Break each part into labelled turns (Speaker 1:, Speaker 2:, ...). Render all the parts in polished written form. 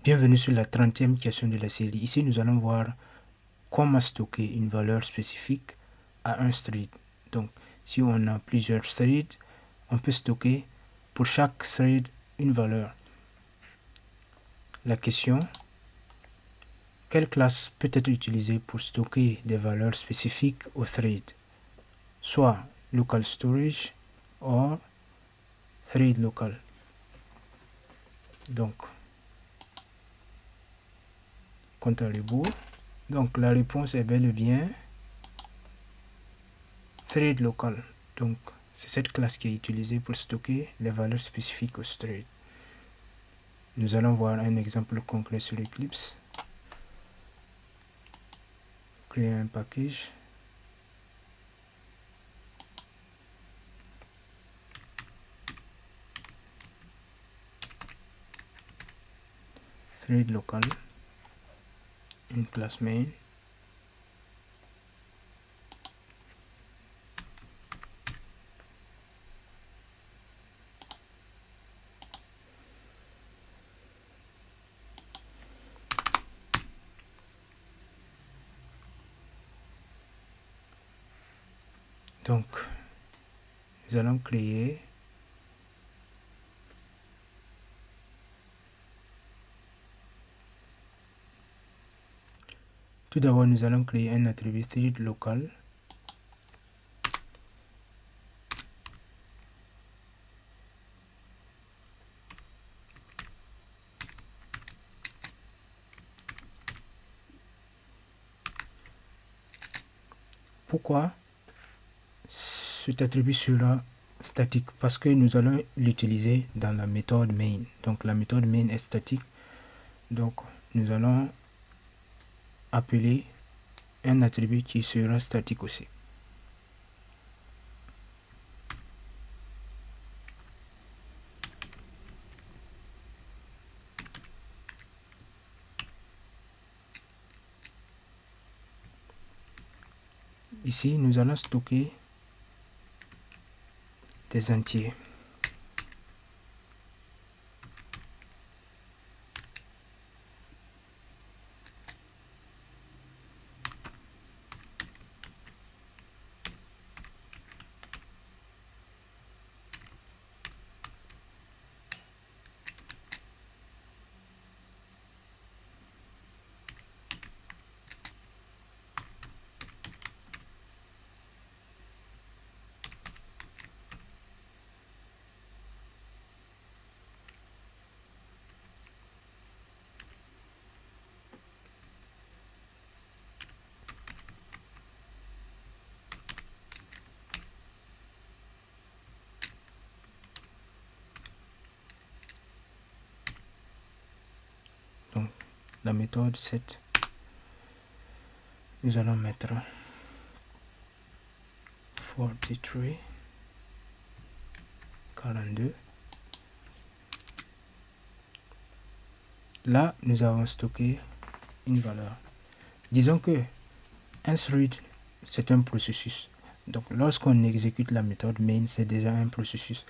Speaker 1: Bienvenue sur la 30e question de la série. Ici, nous allons voir comment stocker une valeur spécifique à un thread. Donc, si on a plusieurs threads, on peut stocker pour chaque thread une valeur. La question: quelle classe peut être utilisée pour stocker des valeurs spécifiques au thread? Soit local storage ou thread local. Donc, compte à rebours. Donc, la réponse est bel et bien thread local. Donc, c'est cette classe qui est utilisée pour stocker les valeurs spécifiques au thread. Nous allons voir un exemple concret sur Eclipse. Créer un package. Thread local. Une classe main. Donc, nous allons créer tout d'abord, nous allons créer un attribut thread local. Pourquoi cet attribut sera statique? Parce que nous allons l'utiliser dans la méthode main. Donc, la méthode main est statique. Donc, nous allons appeler un attribut qui sera statique aussi. Ici, nous allons stocker des entiers. Donc, la méthode set, nous allons mettre 43 42. Là, nous avons stocké une valeur. Disons que un thread, c'est un processus. Donc, lorsqu'on exécute la méthode main, c'est déjà un processus.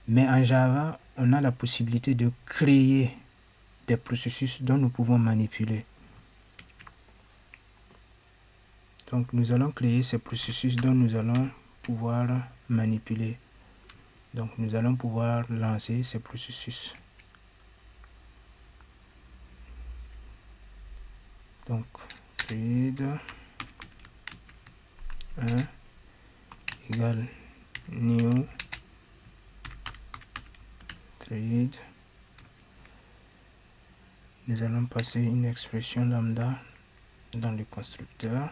Speaker 1: Mais en Java, on a la possibilité de créer des processus dont nous pouvons manipuler. Donc, nous allons créer ces processus dont nous allons pouvoir manipuler. Donc, nous allons pouvoir lancer ces processus. Donc, thread 1 égale new thread. Nous allons passer une expression lambda dans le constructeur.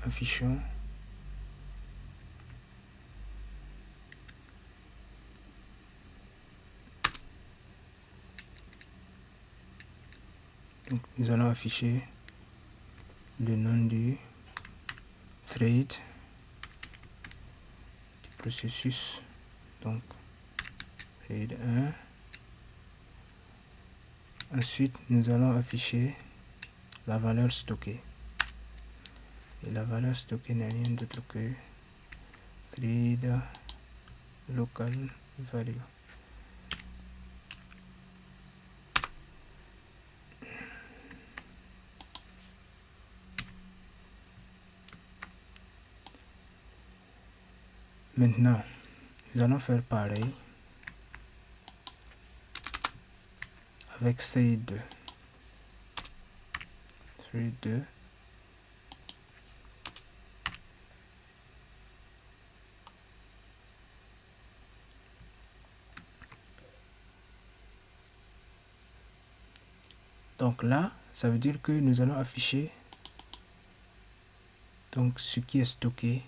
Speaker 1: Affichons donc nous allons afficher le nom du thread du processus, donc thread 1. Ensuite, nous allons afficher la valeur stockée. Et la valeur stockée n'est rien d'autre que thread local value. Maintenant, nous allons faire pareil avec thread 2. Thread 2. Donc là, ça veut dire que nous allons afficher donc ce qui est stocké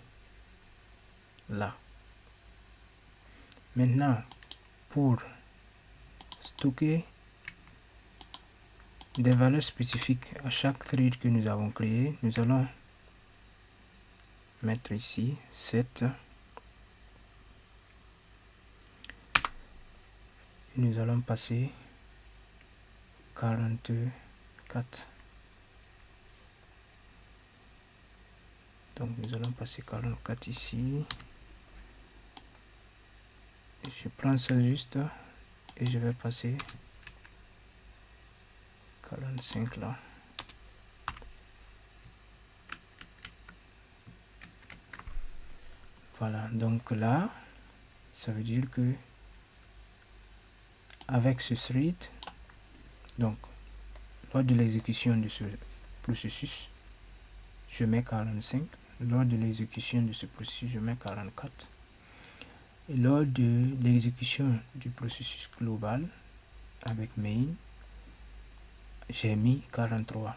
Speaker 1: là. Maintenant, pour stocker des valeurs spécifiques à chaque thread que nous avons créé, nous allons mettre ici 7. Nous allons passer 44. Donc nous allons passer 44 ici. Je prends ça juste et je vais passer 45 là. Voilà, donc là, ça veut dire que avec ce thread, donc lors de l'exécution de ce processus, je mets 45. Lors de l'exécution de ce processus, je mets 44. Et lors de l'exécution du processus global avec main, j'ai mis 43.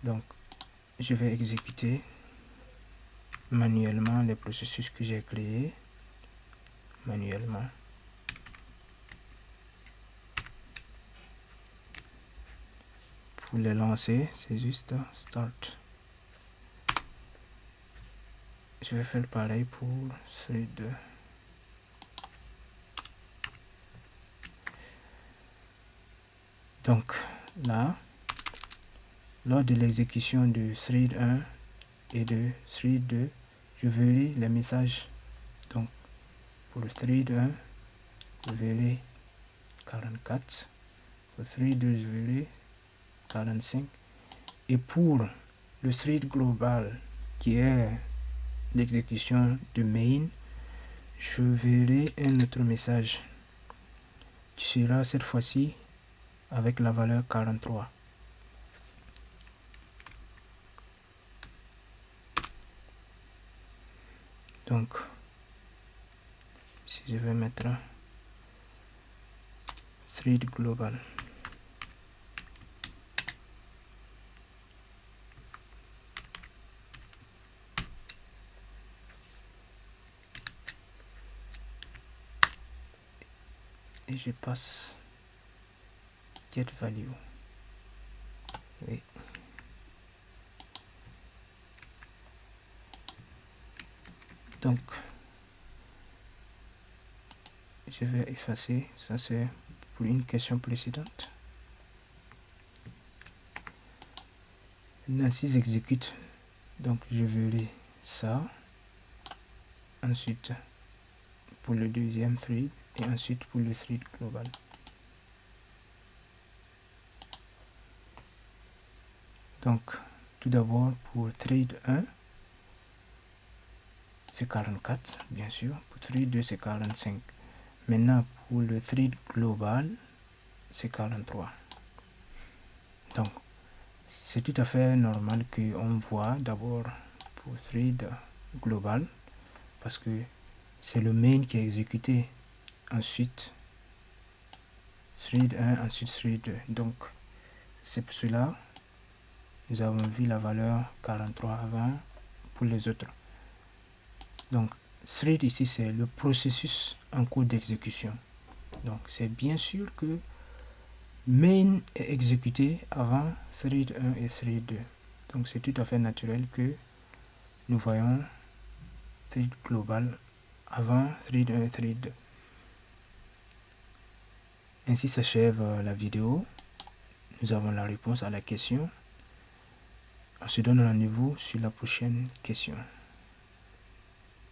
Speaker 1: Donc, je vais exécuter manuellement les processus que j'ai créés. Manuellement. Pour les lancer, c'est juste start. Je vais faire pareil pour ces deux. Donc là, lors de l'exécution de thread 1 et de thread 2, je verrai les messages. Donc pour le thread 1, je verrai 44. Pour le thread 2, je verrai 45. Et pour le thread global, qui est l'exécution de main, je verrai un autre message qui sera cette fois-ci avec la valeur 43. Donc, si je vais mettre thread global, et je passe get value. Oui. Donc, je vais effacer. Ça, c'est pour une question précédente. Maintenant, si j'exécute, donc je verrai ça. Ensuite, pour le deuxième thread et ensuite pour le thread global. Donc, tout d'abord pour thread 1, c'est 44, bien sûr. Pour thread 2, c'est 45. Maintenant, pour le thread global, c'est 43. Donc, c'est tout à fait normal qu'on voit d'abord pour thread global, parce que c'est le main qui est exécuté. Ensuite, thread 1, ensuite thread 2. Donc, c'est pour cela nous avons vu la valeur 43 avant pour les autres. Donc, thread ici, c'est le processus en cours d'exécution. Donc, c'est bien sûr que main est exécuté avant thread 1 et thread 2. Donc, c'est tout à fait naturel que nous voyons thread global avant thread 1 et thread 2. Ainsi s'achève la vidéo. Nous avons la réponse à la question. On se donne rendez-vous sur la prochaine question.